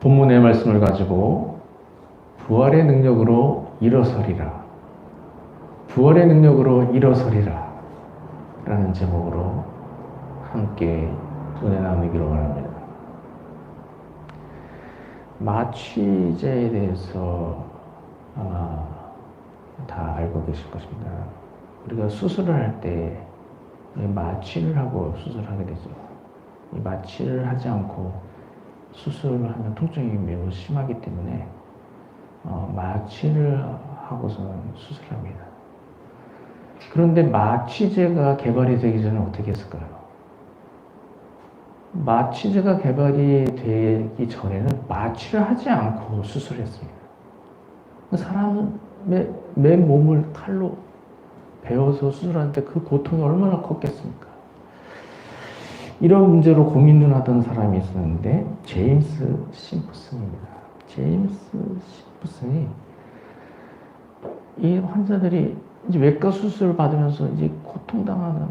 본문의 말씀을 가지고 부활의 능력으로 일어서리라. 부활의 능력으로 일어서리라. 라는 제목으로 함께 은혜 나누기로 원합니다. 마취제에 대해서 아마 다 알고 계실 것입니다. 우리가 수술을 할 때 마취를 하고 수술을 하게 되죠. 이 마취를 하지 않고 수술을 하면 통증이 매우 심하기 때문에 마취를 하고서는 수술합니다. 그런데 마취제가 개발이 되기 전에 어떻게 했을까요? 마취제가 개발이 되기 전에는 마취를 하지 않고 수술했습니다. 사람은 맨 몸을 칼로 베어서 수술하는데 그 고통이 얼마나 컸겠습니까? 이런 문제로 고민을 하던 사람이 있었는데 제임스 심프슨입니다. 제임스 심프슨이 이 환자들이 이제 외과 수술을 받으면서 이제 고통당하는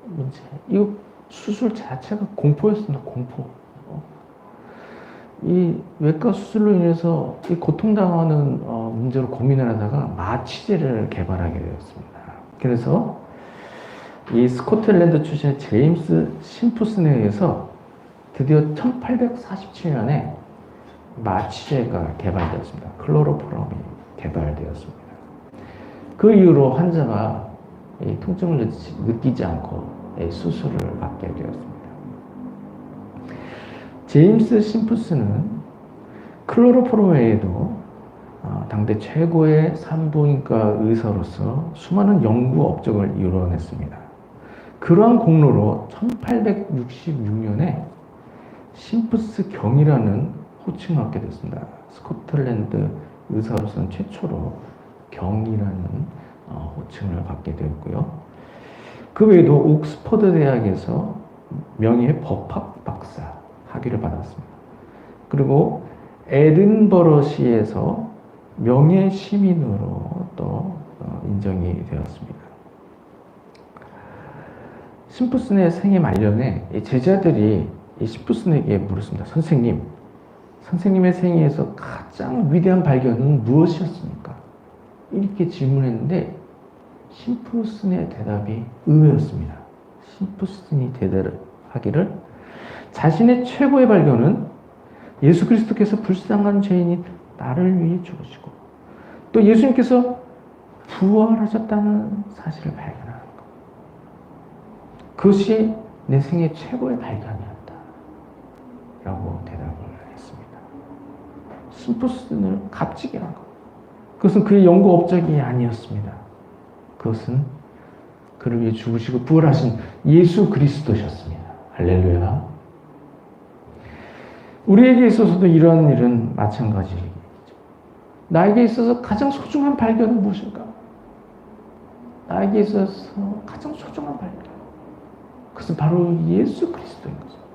문제, 이거 수술 자체가 공포였습니다. 공포. 이 외과 수술로 인해서 이 고통당하는 문제로 고민을 하다가 마취제를 개발하게 되었습니다. 그래서 이 스코틀랜드 출신의 제임스 심프슨에 의해서 드디어 1847년에 마취제가 개발되었습니다. 클로로포럼이 개발되었습니다. 그 이후로 환자가 이 통증을 느끼지 않고 수술을 받게 되었습니다. 제임스 심프슨은 클로로포럼 외에도 당대 최고의 산부인과 의사로서 수많은 연구 업적을 이뤄냈습니다. 그러한 공로로 1866년에 심프스 경이라는 호칭을 얻게 됐습니다. 스코틀랜드 의사로서는 최초로 경이라는 호칭을 받게 되었고요. 그 외에도 옥스퍼드 대학에서 명예의 법학 박사 학위를 받았습니다. 그리고 에든버러시에서 명예 시민으로 또 인정이 되었습니다. 심프슨의 생애 말년에 제자들이 심프슨에게 물었습니다. 선생님의 생애에서 가장 위대한 발견은 무엇이었습니까? 이렇게 질문했는데 심프슨의 대답이 의외였습니다. 심프슨이 대답하기를 자신의 최고의 발견은 예수 그리스도께서 불쌍한 죄인인 나를 위해 죽으시고 또 예수님께서 부활하셨다는 사실을 발견하는 것. 그것이 내 생애 최고의 발견이었다. 라고 대답을 했습니다. 심프슨을 값지게 한 것. 그것은 그의 연구 업적이 아니었습니다. 그것은 그를 위해 죽으시고 부활하신 예수 그리스도셨습니다. 할렐루야. 우리에게 있어서도 이러한 일은 마찬가지이죠. 나에게 있어서 가장 소중한 발견은 무엇인가? 나에게 있어서 가장 소중한 발견. 그것은 바로 예수 그리스도인 것입니다.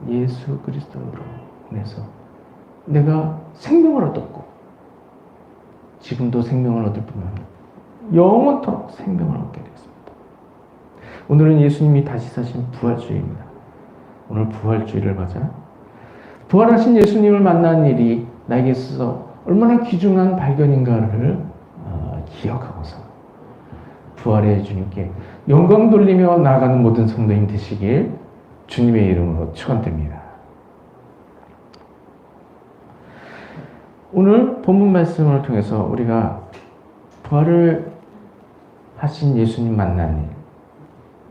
예수 그리스도로 인해서 내가 생명을 얻었고 지금도 생명을 얻을 뿐만 아니라 영원토록 생명을 얻게 되었습니다. 오늘은 예수님이 다시 사신 부활주일입니다. 오늘 부활주일을 맞아 부활하신 예수님을 만난 일이 나에게 있어서 얼마나 귀중한 발견인가를 기억하고서 부활의 주님께 영광 돌리며 나아가는 모든 성도인 되시길 주님의 이름으로 축원드립니다. 오늘 본문 말씀을 통해서 우리가 부활을 하신 예수님 만난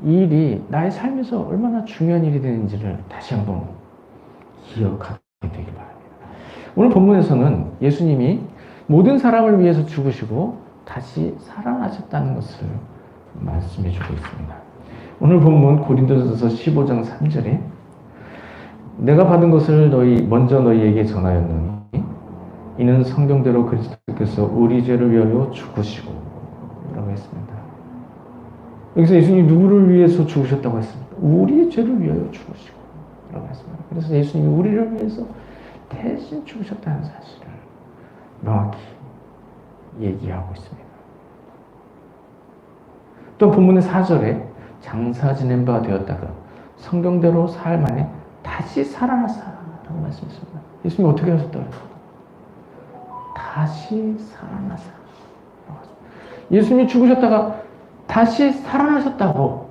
일, 이 일이 나의 삶에서 얼마나 중요한 일이 되는지를 다시 한번 기억하게 되길 바랍니다. 오늘 본문에서는 예수님이 모든 사람을 위해서 죽으시고 다시 살아나셨다는 것을 말씀해 주고 있습니다. 오늘 본문 고린도전서 15장 3절에 내가 받은 것을 먼저 너희에게 전하였노니 이는 성경대로 그리스도께서 우리 죄를 위하여 죽으시고 라고 했습니다. 여기서 예수님이 누구를 위해서 죽으셨다고 했습니까? 우리의 죄를 위하여 죽으시고 라고 했습니다. 그래서 예수님이 우리를 위해서 대신 죽으셨다는 사실을 명확히 얘기하고 있습니다. 또 본문의 4절에 장사 지낸 바 되었다가 성경대로 사흘 만에 다시 살아났다 라고 말씀했습니다. 예수님이 어떻게 하셨다고 했습니까? 다시 살아나사. 예수님이 죽으셨다가 다시 살아나셨다고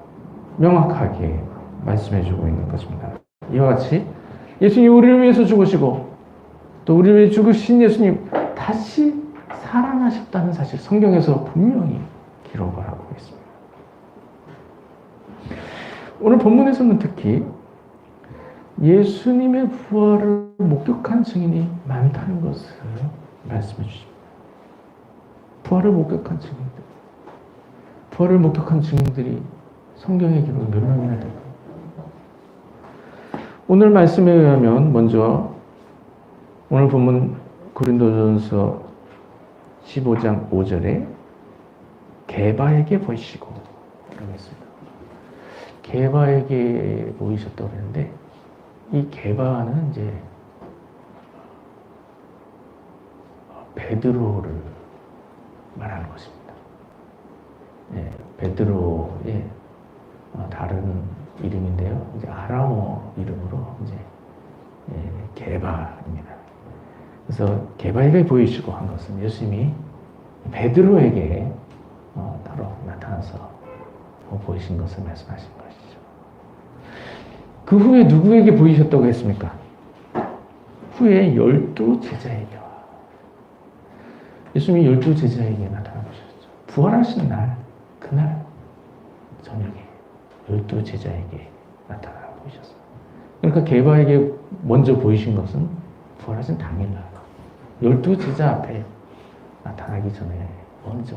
명확하게 말씀해주고 있는 것입니다. 이와 같이 예수님이 우리를 위해서 죽으시고 또 우리를 위해 죽으신 예수님 다시 살아나셨다는 사실 성경에서 분명히 기록을 하고 있습니다. 오늘 본문에서는 특히 예수님의 부활을 목격한 증인이 많다는 것을 말씀해 주십니다. 부활을 목격한 증인들. 부활을 목격한 증인들이 성경의 기록이 몇 명이나 될까요? 오늘 말씀에 의하면 먼저 오늘 본문 고린도전서 15장 5절에 게바에게 보이시고 라고 했습니다. 게바에게 보이셨다고 했는데 이 게바는 이제 베드로를 말하는 것입니다. 예, 베드로의 다른 이름인데요. 이제 아람어 이름으로 이제 게바입니다. 그래서 게바에게 보이시고 한 것은 예수님이 베드로에게 따로 나타나서 보이신 것을 말씀하신 것이죠. 그 후에 누구에게 보이셨다고 했습니까? 후에 12 제자에게 예수님이 12 제자에게 나타나 보셨죠. 부활하신 날, 그날 저녁에 12 제자에게 나타나 보이셨어요. 그러니까 게바에게 먼저 보이신 것은 부활하신 당일날 12 제자 앞에 나타나기 전에 먼저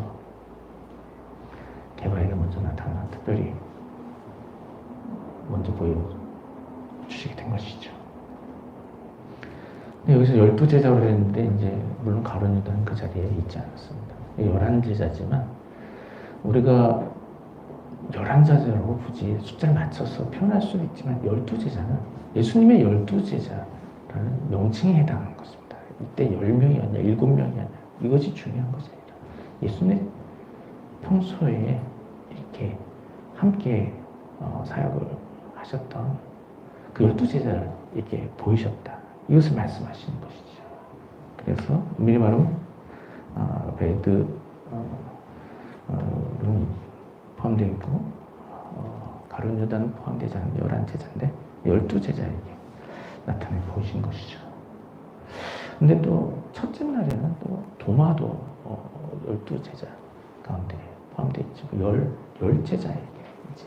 게바에게 먼저 나타나 특별히 먼저 보여주시게 된 것이죠. 여기서 12 제자로 했는데 이제 물론 가룟 유다는 그 자리에 있지 않았습니다. 11제자지만 우리가 11제자로 굳이 숫자를 맞춰서 표현할 수는 있지만 12제자는 예수님의 12제자라는 명칭에 해당하는 것입니다. 이때 10명이 아니라 7명이 아니라 이것이 중요한 것이 아니라 예수님의 평소에 이렇게 함께 사역을 하셨던 그 12제자를 이렇게 보이셨다. 이것을 말씀하시는 것이죠. 그래서 미리 말하면 베드로는 포함되어 있고 가룟 유다는 포함되지 않은 11제자인데 12제자에게 나타내 보이신 것이죠. 근데 또 첫째 날에는 또 도마도 12제자 가운데 포함되어 있죠. 10제자에게 이제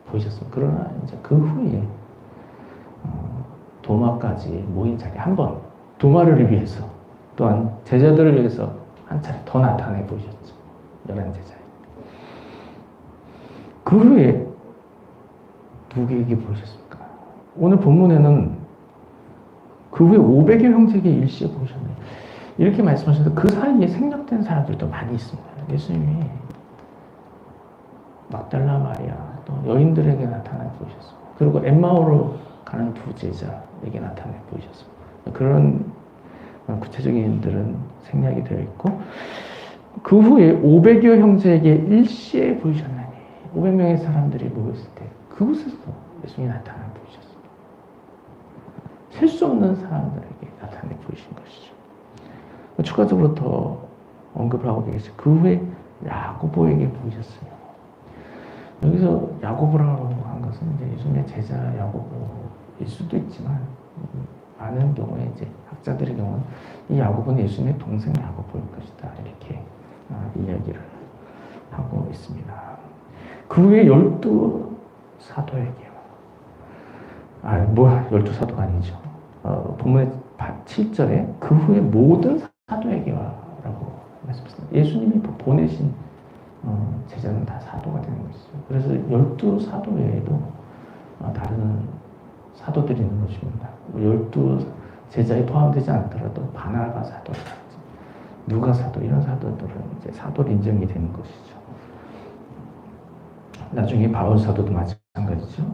보이셨습니다. 그러나 이제 그 후에 도마까지 모인 자리에 한 번 도마를 위해서 또한 제자들을 위해서 한 차례 더 나타내 보이셨죠. 11제자에. 그 후에 누구에게 보이셨습니까? 오늘 본문에는 그 후에 500여 형제에게 일시에 보이셨네요. 이렇게 말씀하셔서 그 사이에 생략된 사람들도 많이 있습니다. 예수님이 막달라 마리아 또 여인들에게 나타나 보이셨습니다. 그리고 엠마오로 가는 2 제자에게 나타내 보이셨습니다. 그런 구체적인 일들은 생략이 되어 있고 그 후에 500여 형제에게 일시에 보이셨나니 500명의 사람들이 모였을 때 그곳에서 예수님이 나타나 보이셨습니다. 셀 수 없는 사람들에게 나타내 보이신 것이죠. 추가적으로 더 언급을 하고 계시죠. 그 후에 야고보에게 보이셨어요. 여기서 야고보라고 한 것은 이제 예수님의 제자 야고보일 수도 있지만 많은 경우에 이제 학자들의 경우는 이 야고보는 예수님의 동생 야고보일 것이다 이렇게 이야기를 하고 있습니다. 그 후에 12 사도에게 12 사도가 아니죠. 본문의 7절에 그 후에 모든 사도에게 와라고 말씀하셨습니다. 예수님이 보내신 제자는 다 사도가 되는 것이죠. 그래서 12 사도 외에도 다른 사도들이 있는 것입니다. 12 제자에 포함되지 않더라도 바나바 사도라든지 누가 사도 이런 사도들은 이제 사도로 인정이 되는 것이죠. 나중에 바울 사도도 마찬가지죠.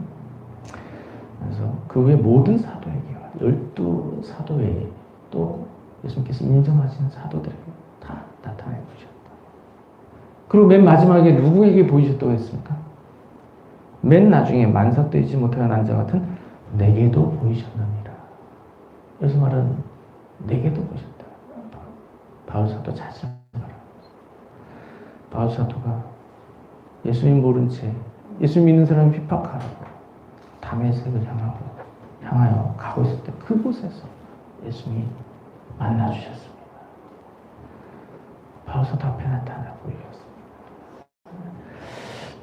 그래서 그 외 모든 사도에게 12 사도 외에 또 예수님께서 인정하시는 사도들에게 다 나타내 보셨다. 그리고 맨 마지막에 누구에게 보이셨다고 했습니까? 맨 나중에 만삭되지 못하여 난 자 같은 내게도 보이셨느니라. 여기서 말은 내게도 보셨다. 바울사도 자주 말합니다. 바울사도가 예수님 모른 채 예수 믿는 사람을 핍박하고 다메섹을 향하여 가고 있을 때 그곳에서 예수님이 만나주셨습니다. 바울사도 앞에 나타나고 이었습니다.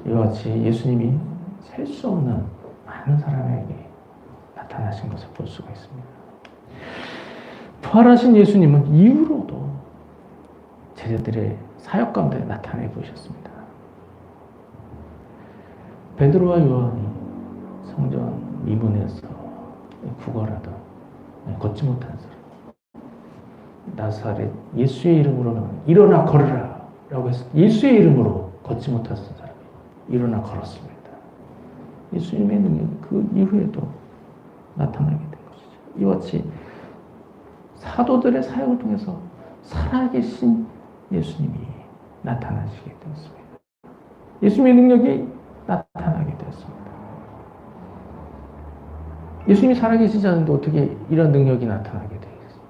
이와 같이 예수님이 셀 수 없는 많은 사람에게 나타나신 것을 볼 수가 있습니다. 부활하신 예수님은 이후로도 제자들의 사역 가운데 나타내 보셨습니다. 베드로와 요한이 성전 미문에서 구걸하던 걷지 못한 사람, 나사렛 예수의 이름으로는 일어나 걸으라 라고 해서 예수의 이름으로 걷지 못한 사람이 일어나 걸었습니다. 예수님의 능력이 그 이후에도 나타나게 된 것이죠. 이와 같이 사도들의 사역을 통해서 살아계신 예수님이 나타나시게 되었습니다. 예수님의 능력이 나타나게 되었습니다. 예수님이 살아계시지 않는데 어떻게 이런 능력이 나타나게 되겠습니까?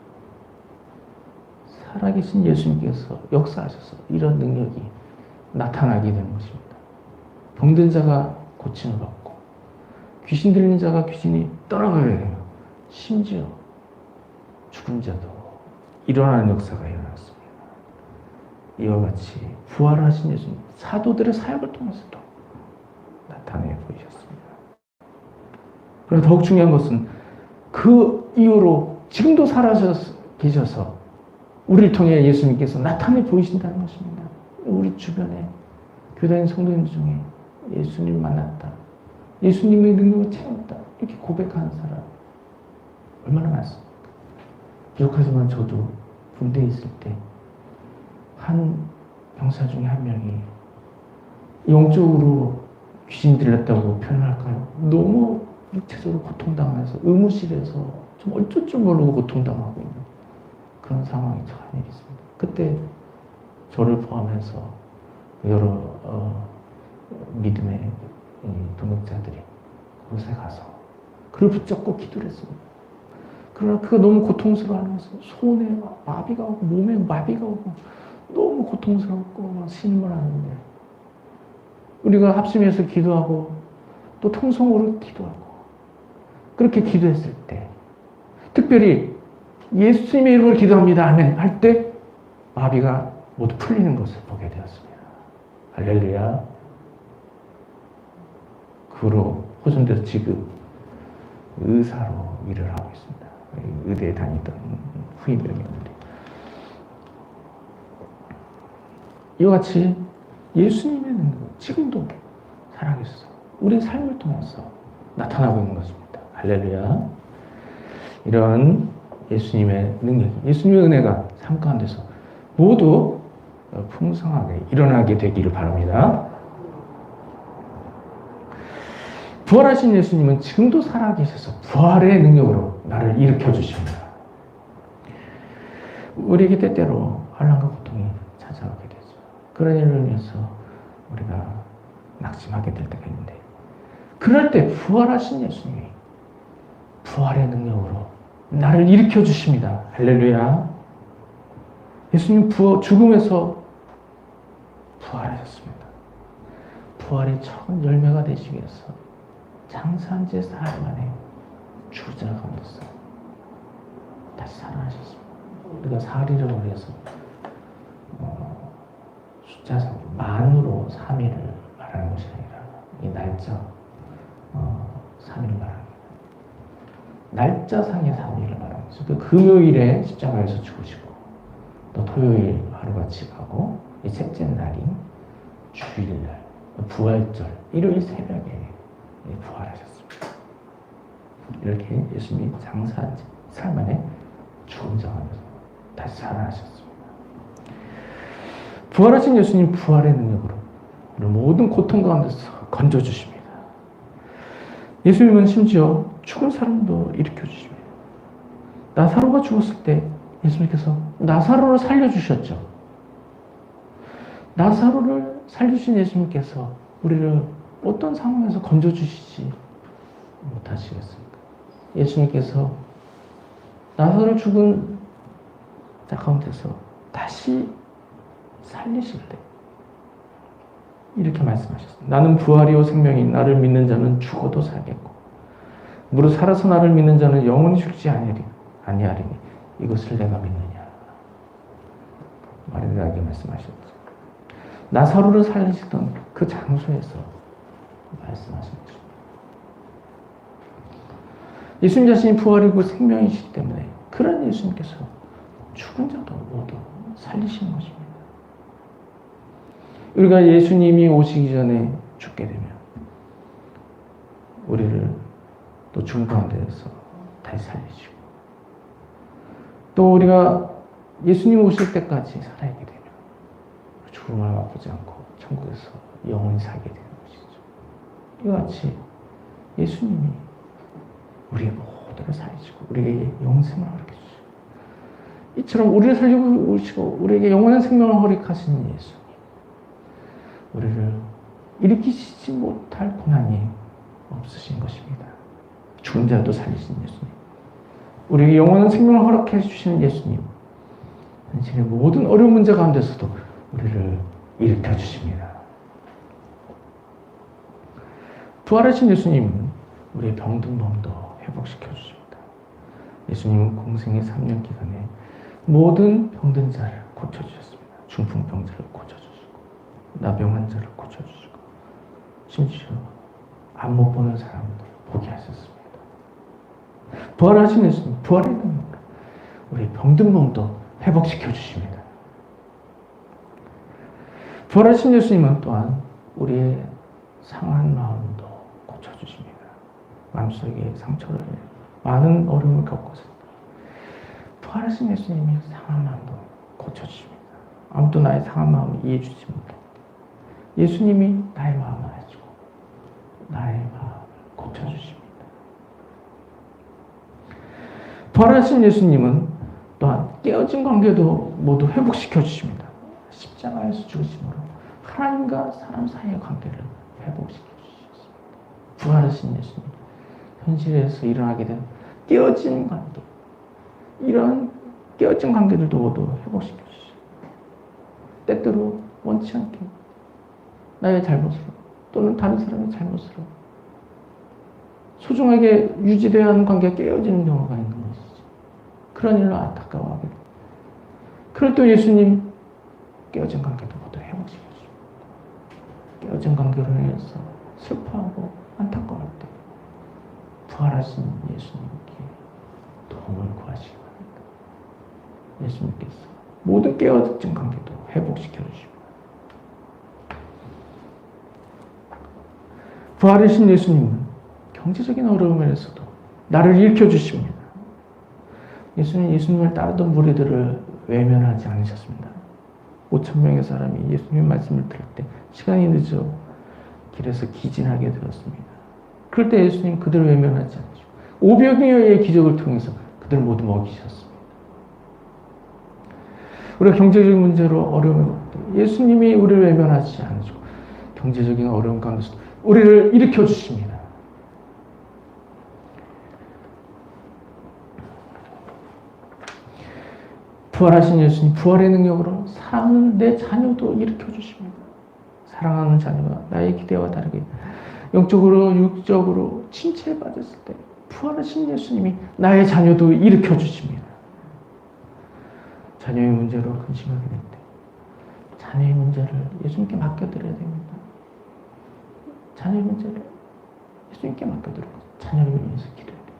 살아계신 예수님께서 역사하셔서 이런 능력이 나타나게 된 것입니다. 병든 자가 고침을 받고 귀신 들린 자가 귀신이 떠나가게 되며 심지어 죽은 자도 일어나는 역사가 일어났습니다. 이와 같이 부활하신 예수님, 사도들의 사역을 통해서도 나타내 보이셨습니다. 그러나 더욱 중요한 것은 그 이후로 지금도 계셔서 우리를 통해 예수님께서 나타내 보이신다는 것입니다. 우리 주변에 교단인 성도님들 중에 예수님을 만났다, 예수님의 능력을 체험했다 이렇게 고백하는 사람 얼마나 많습니까? 기억하지만 저도 군대에 있을 때 한 병사 중에 한 명이 영적으로 귀신 들렸다고 표현할까요? 너무 육체적으로 고통당해서 의무실에서 좀 어쩔 줄 모르고 고통당하고 있는 그런 상황이 처한 일이 있습니다. 그때 저를 포함해서 여러 믿음의 동역자들이 그곳에 가서 그를 붙잡고 기도를 했습니다. 그러나 그가 너무 고통스러워하면서 손에 마비가 오고 몸에 마비가 오고 너무 고통스럽고 막 신음을 하는데 우리가 합심해서 기도하고 또 통성으로 기도하고 그렇게 기도했을 때 특별히 예수님의 이름을 기도합니다 아멘 할 때 마비가 모두 풀리는 것을 보게 되었습니다. 할렐루야. 그 후로 호전돼서 지금 의사로 일을 하고 있습니다. 의대에 다니던 후임병이었는데 이와 같이 예수님의 능력은 지금도 살아계셔서 우리의 삶을 통해서 나타나고 있는 것입니다. 할렐루야. 이런 예수님의 능력, 예수님의 은혜가 삶 가운데서 모두 풍성하게 일어나게 되기를 바랍니다. 부활하신 예수님은 지금도 살아계셔서 부활의 능력으로 나를 일으켜 주십니다. 우리에게 때때로 환난과 고통이 찾아오게 되죠. 그런 일을 위해서 우리가 낙심하게 될 때가 있는데 그럴 때 부활하신 예수님이 부활의 능력으로 나를 일으켜 주십니다. 할렐루야. 예수님 죽음에서 부활하셨습니다. 부활의 첫 열매가 되시기 위해서 장사한 지 사흘 만에 죽은 가운데서 다시 살아나셨습니다. 우리가 사흘이라고 해서 숫자상 만으로 3일을 말하는 것이 아니라 이 날짜 3일을 말합니다. 날짜상의 3일을 말하는 것이죠. 그 금요일에 십자가에서 죽으시고 또 토요일 하루같이 가고 이 셋째 날인 주일날 부활절 일요일 새벽에 부활하셨습니다. 이렇게 예수님이 장사한 지 사흘 만에 죽은 자가면서 다시 살아나셨습니다. 부활하신 예수님 부활의 능력으로 우리 모든 고통 가운데서 건져주십니다. 예수님은 심지어 죽은 사람도 일으켜주십니다. 나사로가 죽었을 때 예수님께서 나사로를 살려주셨죠. 나사로를 살려주신 예수님께서 우리를 어떤 상황에서 건져주시지 못하시겠습니까? 예수님께서 나사로를 죽은 자 가운데서 다시 살리실 때 이렇게 말씀하셨습니다. 나는 부활이요 생명이 나를 믿는 자는 죽어도 살겠고 무릇 살아서 나를 믿는 자는 영원히 죽지 아니하리니 이것을 내가 믿느냐. 마리아에게 말씀하셨죠. 나사로를 살리시던 그 장소에서 말씀하셨죠. 예수님 자신이 부활이고 생명이시기 때문에 그런 예수님께서 죽은 자도 모두 살리시는 것입니다. 우리가 예수님이 오시기 전에 죽게 되면 우리를 또 죽은 가운데에서 다시 살리시고 또 우리가 예수님 오실 때까지 살아있게 되면 죽음을 맛보지 않고 천국에서 영원히 살게 되는 것이죠. 이와 같이 예수님이 우리의 모두를 살리시고 우리에게 영생을 허락해주시고 이처럼 우리를 살리고 오시고 우리에게 영원한 생명을 허락하시는 예수님, 우리를 일으키시지 못할 고난이 없으신 것입니다. 죽은 자도 살리신 예수님, 우리에게 영원한 생명을 허락해 주시는 예수님, 당신의 모든 어려운 문제 가운데서도 우리를 일으켜 주십니다. 부활하신 예수님은 우리의 병든 몸도 회복시켜 주십니다. 예수님은 공생의 3년 기간에 모든 병든 자를 고쳐주셨습니다. 중풍병자를 고쳐주시고 나병 환자를 고쳐주시고 심지어 안 못 보는 사람도 보게 하셨습니다. 부활하신 예수님, 부활의 능력으로 우리의 병든 몸도 회복시켜 주십니다. 부활하신 예수님은 또한 우리의 상한 마음도 고쳐주십니다. 마음속에 상처를 많은 어려움을 겪어서 부활하신 예수님이 상한 마음도 고쳐주십니다. 아무도 나의 상한 마음을 이해해 주지 못합니다. 예수님이 나의 마음을 알고 나의 마음을 고쳐주십니다. 부활하신 예수님은 또한 깨어진 관계도 모두 회복시켜 주십니다. 십자가에서 죽으심으로 하나님과 사람 사이의 관계를 회복시켜 주셨습니다. 부활하신 예수님, 현실에서 일어나게 된 깨어진 관계, 이런 깨어진 관계들도 모두 회복시켜 주십니다. 때때로 원치 않게 나의 잘못으로 또는 다른 사람의 잘못으로 소중하게 유지되어야 하는 관계가 깨어지는 경우가 있는 것이죠. 그런 일로 안타까워하게 됩니다. 그럴 때 예수님 깨어진 관계도 모두 회복시켜 주십니다. 깨어진 관계로 인해서 슬퍼하고 안타까울 때 부활하신 예수님께 도움을 구하시기 바랍니다. 예수님께서 모든 깨어진 관계도 회복시켜 주십니다. 부활하신 예수님은 경제적인 어려움에서도 나를 일으켜 주십니다. 예수님을 따르던 무리들을 외면하지 않으셨습니다. 5,000명의 사람이 예수님 말씀을 들을 때 시간이 늦어 길에서 기진하게 되었습니다. 그럴 때 예수님 그들을 외면하지 않으시고 500여의 기적을 통해서 그들을 모두 먹이셨습니다. 우리가 경제적인 문제로 어려움을 예수님이 우리를 외면하지 않으시고 경제적인 어려움 가운데서 우리를 일으켜 주십니다. 부활하신 예수님, 부활의 능력으로 사랑하는 내 자녀도 일으켜 주십니다. 사랑하는 자녀가 나의 기대와 다르게 영적으로 육적으로 침체받았을 때 부활하신 예수님이 나의 자녀도 일으켜 주십니다. 자녀의 문제로 근심하게 될 때 자녀의 문제를 예수님께 맡겨드려야 됩니다. 자녀의 문제를 예수님께 맡겨드리고 자녀를 위해서 기도해야 돼요.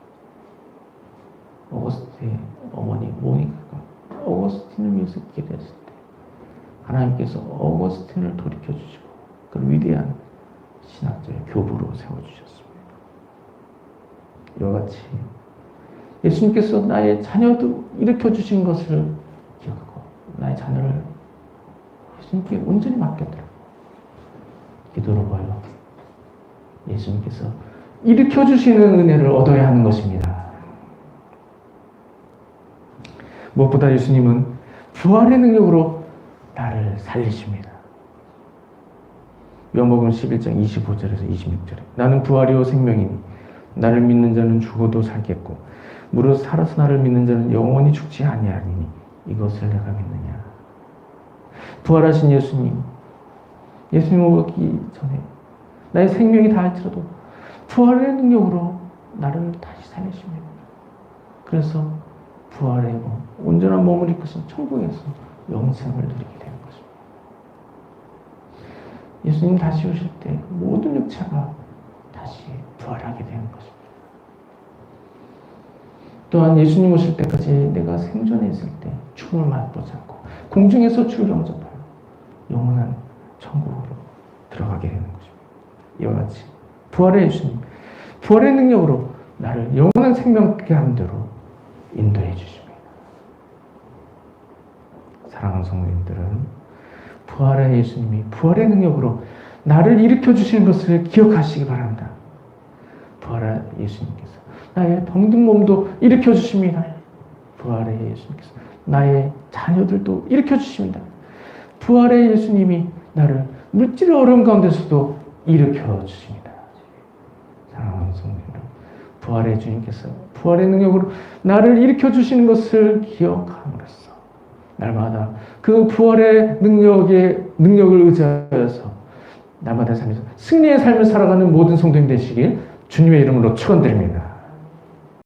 오거스틴의 어머니 모니카가 오거스틴을 위해서 기도했을 때 하나님께서 오거스틴을 돌이켜주시고 그 위대한 신학자의 교부로 세워주셨습니다. 이와 같이 예수님께서 나의 자녀도 일으켜주신 것을 기억하고 나의 자녀를 예수님께 온전히 맡겨드리고 기도로 보여 예수님께서 일으켜주시는 은혜를 얻어야 하는 것입니다. 무엇보다 예수님은 부활의 능력으로 나를 살리십니다. 요한복음 11장 25절에서 26절에 나는 부활이요 생명이니 나를 믿는 자는 죽어도 살겠고 무릇 살아서 나를 믿는 자는 영원히 죽지 아니하리니 이것을 내가 믿느냐. 부활하신 예수님, 예수님 오기 전에 나의 생명이 다할지라도 부활의 능력으로 나를 다시 살리십니다. 그래서 부활의 몸, 온전한 몸을 입고서 천국에서 영생을 누리게 되는 것입니다. 예수님 다시 오실 때 모든 육체가 다시 부활하게 되는 것입니다. 또한 예수님 오실 때까지 내가 생존에 있을 때 죽음을 맛보지 않고 공중에서 주를 영접하여 영원한 천국으로 들어가게 되는 것입니다. 이와 같이 부활의 예수님, 부활의 능력으로 나를 영원한 생명케 하는 대로 인도해 주십니다. 사랑하는 성도님들은 부활의 예수님이 부활의 능력으로 나를 일으켜 주시는 것을 기억하시기 바랍니다. 부활의 예수님께서 나의 병든 몸도 일으켜 주십니다. 부활의 예수님께서 나의 자녀들도 일으켜 주십니다. 부활의 예수님이 나를 물질의 어려움 가운데서도 일으켜 주십니다. 사랑하는 성도님들, 부활의 주님께서 부활의 능력으로 나를 일으켜 주시는 것을 기억함으로써 날마다 그 부활의 능력을 의지하여서 날마다 삶에서 승리의 삶을 살아가는 모든 성도님 되시길 주님의 이름으로 축원드립니다.